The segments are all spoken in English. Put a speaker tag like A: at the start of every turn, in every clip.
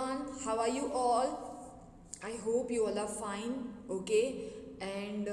A: everyone, how are you all? I hope you all are fine, okay? And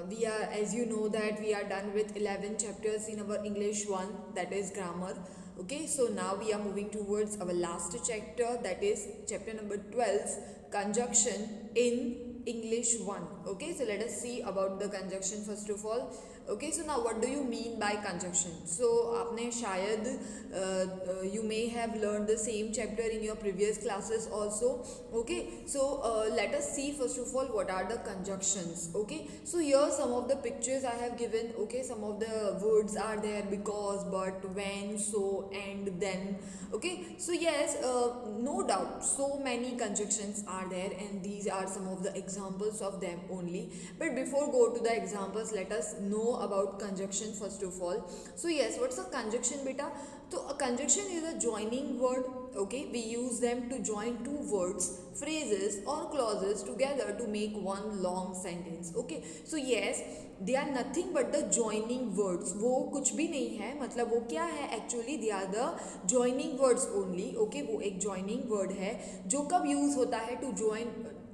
A: we are, as you know, that we are done with 11 chapters in our English 1, that is grammar. Okay, so now we are moving towards our last chapter, that is chapter number 12, conjunction in English 1. Okay, so let us see about the conjunction first of all. Okay, so now what do you mean by conjunction? So आपने शायद you may have learned the same chapter in your previous classes also. Okay, so let us see first of all what are the conjunctions. Okay, so here some of the pictures I have given. Okay, some of the words are there: because, but, when, so, and, then. Okay, so yes, no doubt so many conjunctions are there, and these are some of the examples of them only. But before go to the examples, let us know about conjunction first of all. So yes, what's a conjunction, beta? So a conjunction is a joining word. Okay, we use them to join two words, phrases or clauses together to make one long sentence. Okay, so yes, they are nothing but the joining words. वो कुछ भी नहीं है, मतलब वो क्या है actually, they are the joining words only. Okay, वो एक joining word है जो कब use होता है to join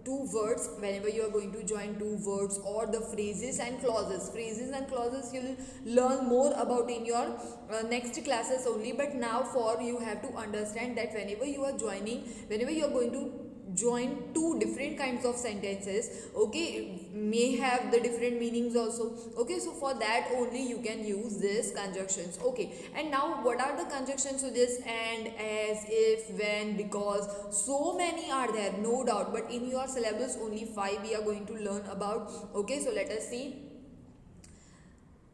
A: two words, whenever you are going to join two words, or the phrases and clauses. Phrases and clauses you will learn more about in your next classes only, but now for you have to understand that whenever you are going to join two different kinds of sentences, okay, may have the different meanings also. Okay, so for that only you can use this conjunctions. Okay, and now what are the conjunctions? So this and, as, if, when, because, so many are there, no doubt, but in your syllabus only 5 we are going to learn about. Okay, so let us see.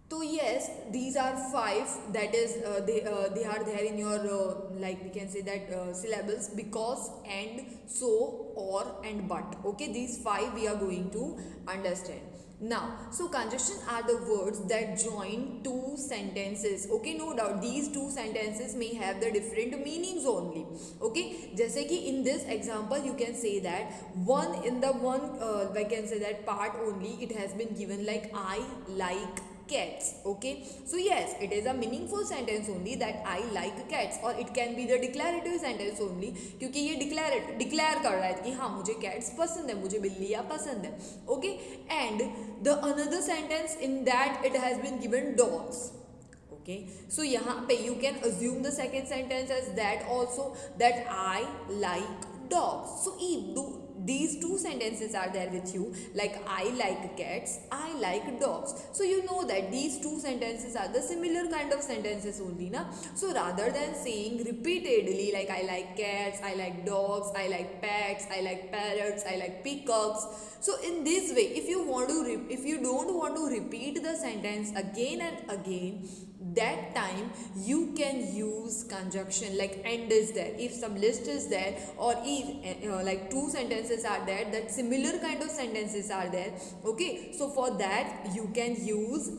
A: So yes, these are 5, that is they are there in your like we can say that syllabus: because, and, so, or, and, but. Okay, these 5 we are going to understand. Now, so conjunctions are the words that join two sentences. Okay, no doubt these two sentences may have the different meanings only. Okay, जैसे कि in this example you can say that I can say that part only it has been given like I like cats. Okay, so yes, it is a meaningful sentence only that I like cats, or it can be the declarative sentence only क्योंकि ये declare कर रहा है कि हाँ मुझे cats पसंद है, मुझे बिल्लियाँ पसंद है. Okay, and the another sentence in that it has been given dogs. Okay, so यहाँ पे you can assume the second sentence as that also, that I like dogs. So if these two sentences are there with you, like I like cats, I like dogs, so you know that these two sentences are the similar kind of sentences only, na? So rather than saying repeatedly like I like cats, I like dogs, I like pets, I like parrots, I like peacocks, so in this way, if you don't want to repeat the sentence again and again, that time you can use conjunction like and is there. If some list is there, or if like two sentences are there, that similar kind of sentences are there. Okay, so for that you can use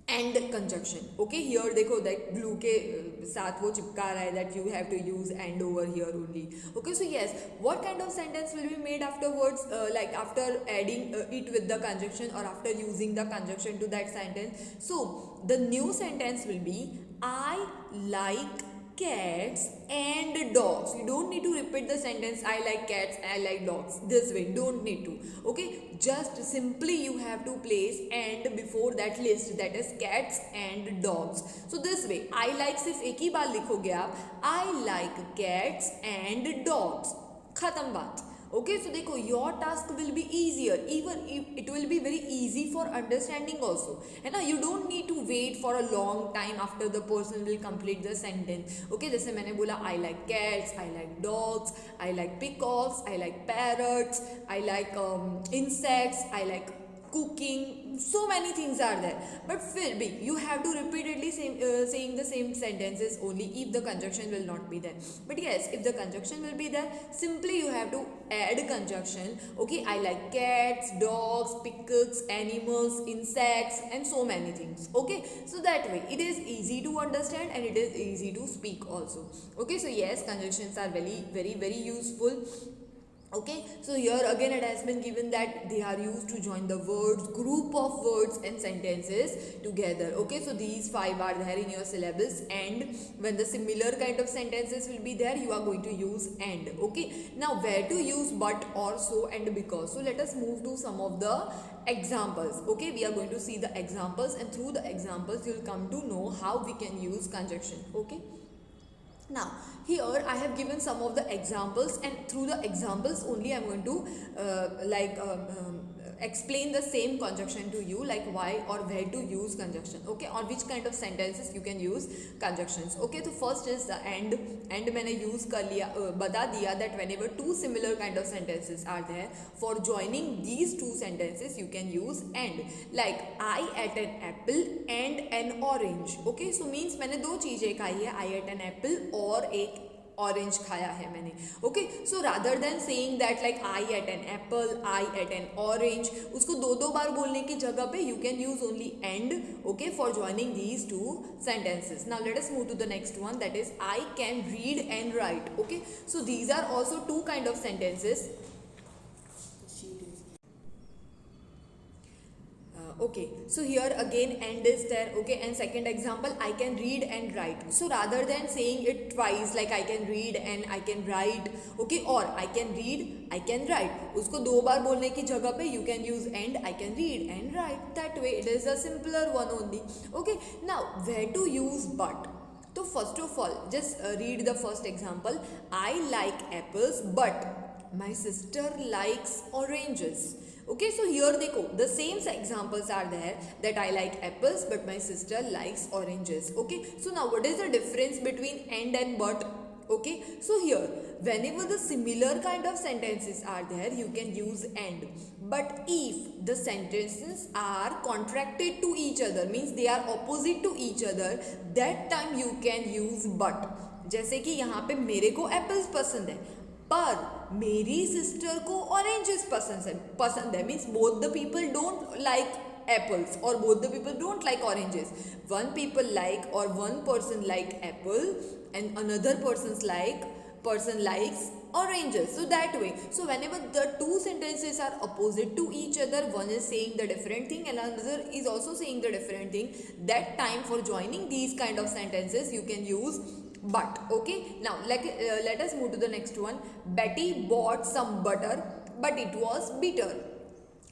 A: and conjunction. Okay, here देखो that blue के साथ वो चिपका रहा है that you have to use and over here only. Okay, so yes, what kind of sentence will be made afterwards, like after adding it with the conjunction or after using the conjunction to that sentence? So the new sentence will be I like cats and dogs. You don't need to repeat the sentence I like cats, I like dogs this way, don't need to. Okay, just simply you have to place and before that list, that is cats and dogs. So this way I like सिर्फ एक ही बार लिखोगे आप, I like cats and dogs, खत्म बात. Okay, so देखो your task will be easier, even if it will be very easy for understanding also, है ना? You don't need to wait for a long time after the person will complete the sentence. Okay, जैसे मैंने बोला I like cats, I like dogs, I like peacocks, I like parrots, I like insects, I like cooking, so many things are there, but फिर भी you have to repeatedly saying the same sentences only if the conjunction will not be there. But yes, if the conjunction will be there, simply you have to add conjunction. Okay, I like cats, dogs, peacocks, animals, insects, and so many things. Okay, so that way it is easy to understand and it is easy to speak also. Okay, so yes, conjunctions are very useful. Okay, so here again it has been given that they are used to join the words, group of words and sentences together. Okay, so these five are there in your syllabus, and when the similar kind of sentences will be there, you are going to use and. Okay, now where to use but, or, so and because. So let us move to some of the examples. Okay, we are going to see the examples, and through the examples you will come to know how we can use conjunction. Okay, now here I have given some of the examples, and through the examples only I am going to explain the same conjunction to you, like why or where to use conjunction. Okay, or which kind of sentences you can use conjunctions. Okay, so first is the and मैंने use कर लिया, बता दिया that whenever two similar kind of sentences are there, for joining these two sentences you can use and. Like I ate an apple and an orange. Okay, so means मैंने दो चीजें खाई है, I ate an apple और एक orange खाया है मैंने. Okay, so rather than saying that like I ate an apple, I ate an orange, उसको दो दो बार बोलने की जगह पे you can use only and. Okay, for joining these two sentences. Now let us move to the next one, that is I can read and write. Okay, so these are also two kind of sentences. Okay, so here again and is there. Okay, and second example, I can read and write. So rather than saying it twice like I can read and I can write, okay, or I can read, I can write, उसको दो बार बोलने की जगह पे you can use and, I can read and write. That way it is a simpler one only. Okay, now where to use but. So first of all, just read the first example. I like apples but my sister likes oranges. Okay, so here देखो, the same examples are there, that I like apples but my sister likes oranges. Okay, so now what is the difference between and but? Okay, so here whenever the similar kind of sentences are there, you can use and. But if the sentences are contracted to each other, means they are opposite to each other, that time you can use but. जैसे कि यहाँ पे मेरे को apples पसंद है पर मेरी सिस्टर को ऑरेंजेस पसंद है, means both the people don't like apples or both the people don't like oranges. One people like or one person like apple and another person likes oranges. So that way, so whenever the two sentences are opposite to each other, one is saying the different thing and another is also saying the different thing, that time for joining these kind of sentences you can use but. Okay, now let us move to the next one. Betty bought some butter but it was bitter.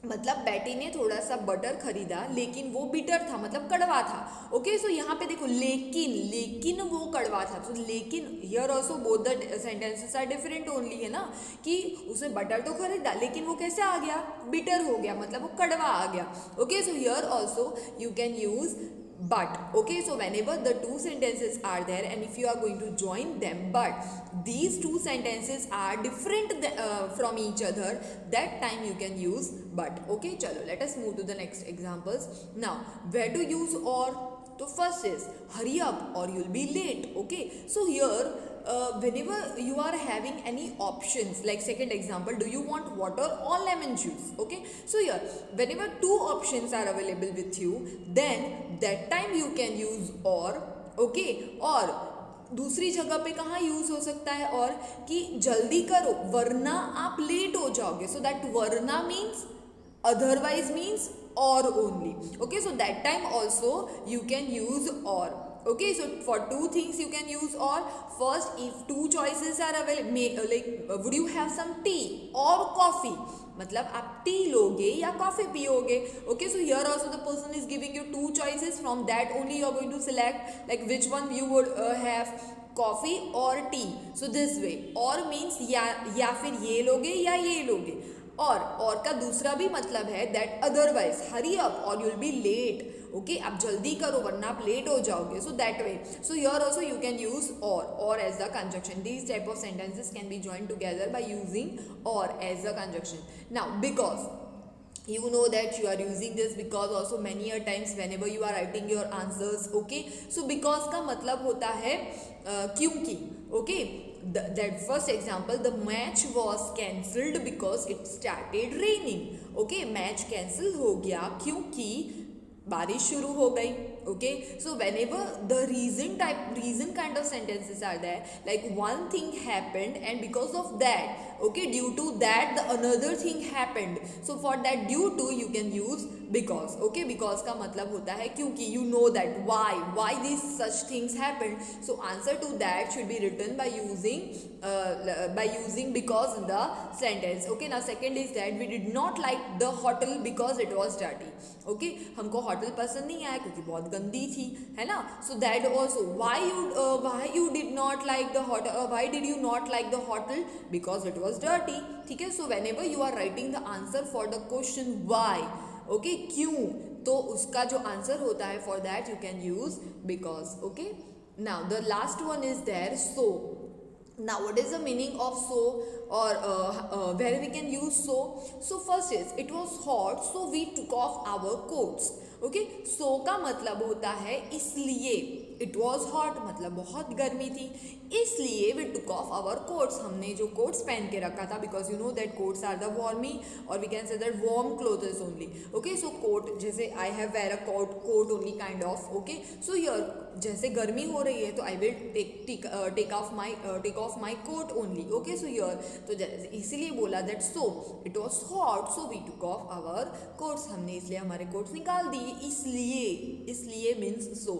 A: मतलब बैटी ने थोड़ा सा butter खरीदा लेकिन वो bitter था, मतलब कड़वा था. ओके, सो यहाँ पे देखो लेकिन वो कड़वा था. तो लेकिन here also both the sentences are different only, है ना, कि उसने बटर तो खरीदा लेकिन वो कैसे आ गया, बिटर हो गया, मतलब वो कड़वा आ गया. Okay, so here also you can use but. Okay, so whenever the two sentences are there and if you are going to join them but these two sentences are different from each other, that time you can use but. Okay, chalo, let us move to the next examples. Now where to use or. So first is hurry up or you'll be late. Okay, so here whenever you are having any options, like second example, do you want water or lemon juice? Okay, so here whenever two options are available with you, then that time you can use or. Okay, और दूसरी जगह पे कहाँ use हो सकता है और, कि जल्दी करो वरना आप लेट हो जाओगे. सो दैट वरना means otherwise means or only. Okay, so that time also you can use or. Okay, so for two things you can use or. First, if two choices are available, like would you have some tea or coffee, मतलब आप T लोगे या coffee पियोगे. Okay, so here also the person is giving you two choices, from that only you are going to select like which one you would have, coffee और tea. So this way और means या फिर ये लोगे या ये लोगे. और का दूसरा भी मतलब है that otherwise hurry up or you'll be late. Okay, आप जल्दी करो वरना आप लेट हो जाओगे. So that way, so here also you can use or as the conjunction. These type of sentences can be joined together by using or as the conjunction. Now because you know that you are using this because also many a times whenever you are writing your answers. Okay, so because का मतलब होता है क्योंकि. Okay, that first example, the match was cancelled because it started raining. Okay, match cancel हो गया क्योंकि बारिश शुरू हो गई. Okay, so whenever the reason kind of sentences are there, like one thing happened and because of that, okay, due to that the another thing happened, so for that due to you can use because. Okay, because का मतलब होता है क्योंकि, you know that why these such things happened, so answer to that should be written by using because in the sentence. Okay, now second is that we did not like the hotel because it was dirty. Okay, हमको hotel पसंद नहीं आया क्योंकि बहुत गंदी थी, है ना. So that also why you did not like the hotel, why did you not like the hotel, because it was dirty. ठीक है, सो whenever you are writing the answer for the question why, okay, क्यों, तो उसका जो answer होता है for that you can use because. Okay, now the last one is there so. Now what is the meaning of so, or where we can use so? So first is it was hot so we took off our coats. Okay, so का मतलब होता है इसलिए, it was hot मतलब बहुत गर्मी थी, इसलिए we took off our coats, हमने जो coats पहन के रखा था, because you know that coats are the warmy or we can say that warm clothes only. Okay, so coat जैसे I have wear a coat only kind of. Okay, so here जैसे गर्मी हो रही है तो I will take off my coat only. Okay, so here तो इसीलिए बोला that so it was hot so we took off our coats, हमने इसलिए हमारे coats निकाल दिए, इसलिए means so.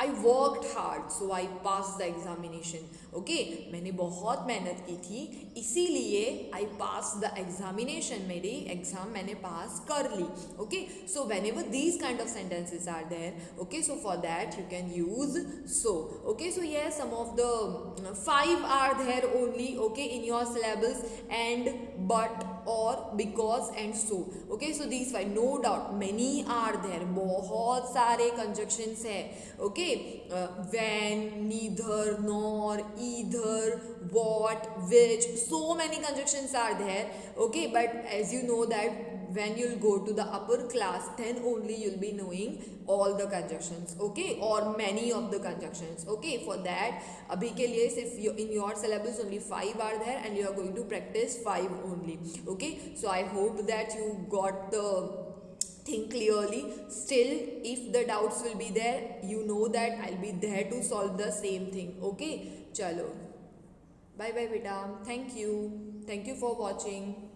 A: I worked hard so I passed the examination. Okay, मैंने बहुत मेहनत की थी इसीलिए I passed the examination, मेरी एग्जाम मैंने पास कर ली. Okay, so whenever these kind of sentences are there, okay, so for that you can use so. Okay, so yes, some of the 5 are there only, okay, in your syllabus, and but, or, because and so. Okay, so these 5 no doubt many are there, बहुत सारे conjunctions है. Okay, when, neither, nor, either, what, which, so many conjunctions are there. Okay, but as you know that when you'll go to the upper class then only you'll be knowing all the conjunctions. Okay, or many of the conjunctions. Okay, for that abhi ke liye sirf in your syllabus only 5 are there and you are going to practice 5 only. Okay, so I hope that you got the think clearly. Still if the doubts will be there, you know that I'll be there to solve the same thing. Okay, chalo, bye bye beta, thank you for watching.